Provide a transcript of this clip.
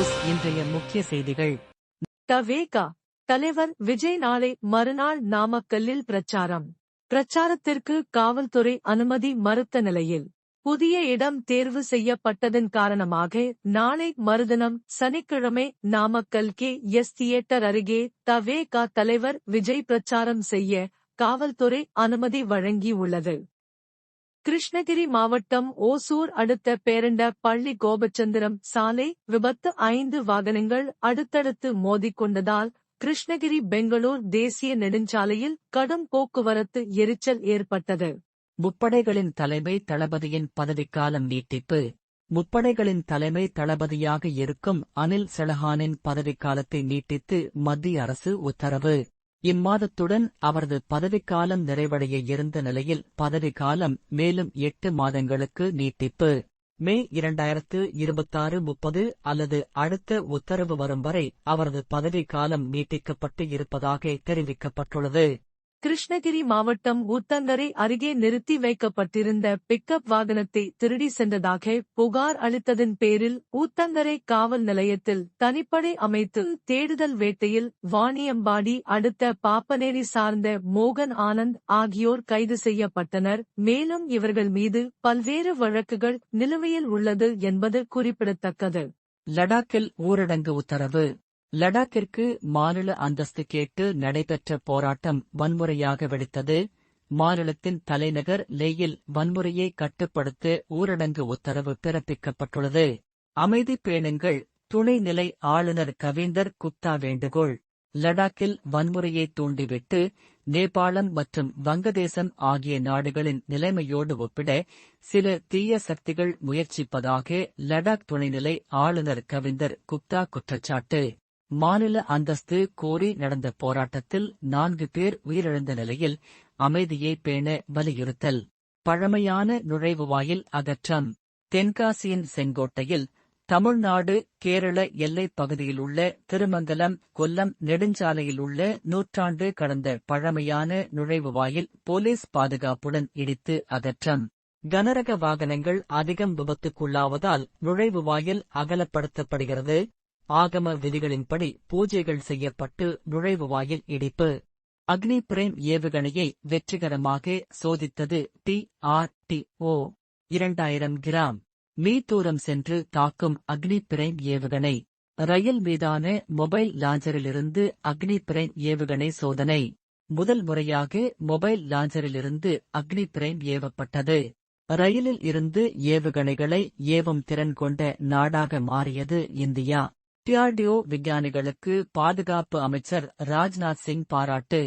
News இன்றைய முக்கிய செய்திகள். தவேகா தலைவர் விஜய் நாளை மறுநாள் நாமக்கல்லில் பிரச்சாரம். பிரச்சாரத்திற்கு காவல்துறை அனுமதி மறுத்த நிலையில் புதிய இடம் தேர்வு செய்யப்பட்டதன் காரணமாக நாளை மறுதினம் சனிக்கிழமை நாமக்கல் KS தியேட்டர் அருகே தவேகா தலைவர் விஜய் பிரச்சாரம் செய்ய காவல்துறை அனுமதி வழங்கியுள்ளது. கிருஷ்ணகிரி மாவட்டம் ஓசூர் அடுத்த பேரண்ட பள்ளி கோபச்சந்திரம் சாலை விபத்து 5 வாகனங்கள் அடுத்தடுத்து மோதிக்கொண்டதால் கிருஷ்ணகிரி பெங்களூர் தேசிய நெடுஞ்சாலையில் கடும் போக்குவரத்து எரிச்சல் ஏற்பட்டது. முப்படைகளின் தலைமை தளபதியின் பதவிக்காலம் நீட்டிப்பு. முப்படைகளின் தலைமை தளபதியாக இருக்கும் அனில் சௌஹானின் பதவிக்காலத்தை நீட்டித்து மத்திய அரசு உத்தரவு. இம்மாதத்துடன் அவரது பதவிக்காலம் நிறைவடைய இருந்த நிலையில் பதவிக்காலம் மேலும் 8 மாதங்களுக்கு நீட்டிப்பு. மே 2026 30 அல்லது அடுத்த உத்தரவு வரும் வரை அவரது பதவிக்காலம் நீட்டிக்கப்பட்டு இருப்பதாக தெரிவிக்கப்பட்டுள்ளது. கிருஷ்ணகிரி மாவட்டம் ஊத்தங்கரை அருகே நிறுத்தி வைக்கப்பட்டிருந்த பிக்கப் வாகனத்தை திருடி சென்றதாக புகார் அளித்ததன் பேரில் ஊத்தங்கரை காவல் நிலையத்தில் தனிப்படை அமைத்து தேடுதல் வேட்டையில் வாணியம்பாடி அடுத்த பாப்பனேரி சார்ந்த மோகன் ஆனந்த் ஆகியோர் கைது செய்யப்பட்டனர். மேலும் இவர்கள் மீது பல்வேறு வழக்குகள் நிலுவையில் உள்ளது என்பது குறிப்பிடத்தக்கது. லடாக்கில் ஊரடங்கு உத்தரவு. லடாக்கிற்கு மாநில அந்தஸ்து கேட்டு நடைபெற்ற போராட்டம் வன்முறையாக வெடித்தது. மாநிலத்தின் தலைநகர் லேயில் வன்முறையை கட்டுப்படுத்த ஊரடங்கு உத்தரவு பிறப்பிக்கப்பட்டுள்ளது. அமைதி பேணுங்கள், துணைநிலை ஆளுநர் கவிந்தர் குப்தா வேண்டுகோள். லடாக்கில் வன்முறையை தூண்டிவிட்டு நேபாளம் மற்றும் வங்கதேசம் ஆகிய நாடுகளின் நிலைமையோடு ஒப்பிட சில தீய சக்திகள் முயற்சிப்பதாக லடாக் துணைநிலை ஆளுநர் கவிந்தர் குப்தா குற்றச்சாட்டு. மாநில அந்தஸ்து கோரி நடந்த போராட்டத்தில் 4 பேர் உயிரிழந்த நிலையில் அமைதியை பேண வலியுறுத்தல். பழமையான நுழைவுவாயில் அகற்றம். தென்காசியின் செங்கோட்டையில் தமிழ்நாடு கேரள எல்லைப் பகுதியிலுள்ள திருமங்கலம் கொல்லம் நெடுஞ்சாலையிலுள்ள நூற்றாண்டு கடந்த பழமையான நுழைவுவாயில் போலீஸ் பாதுகாப்புடன் இடித்து அகற்றம். கனரக வாகனங்கள் அதிகம் விபத்துக்குள்ளாவதால் நுழைவுவாயில் அகலப்படுத்தப்படுகிறது. ஆகம விதிகளின்படி பூஜைகள் செய்யப்பட்டு நுழைவுவாயில் இடிப்பு. அக்னி பிரேம் ஏவுகணையை வெற்றிகரமாக சோதித்தது TRTO. 2000 கிராம் மீ தூரம் சென்று தாக்கும் அக்னி பிரேம் ஏவுகணை. ரயில் மீதான மொபைல் லாஞ்சரிலிருந்து அக்னி பிரேம் ஏவுகணை சோதனை. முதல் முறையாக மொபைல் லாஞ்சரிலிருந்து அக்னி பிரேம் ஏவப்பட்டது. ரயிலில் இருந்து ஏவுகணைகளை ஏவும் திறன் கொண்ட நாடாக மாறியது இந்தியா. DRDO விஞ்ஞானிகளுக்கு பாதுகாப்பு அமைச்சர் ராஜ்நாத் சிங் பாராட்டு.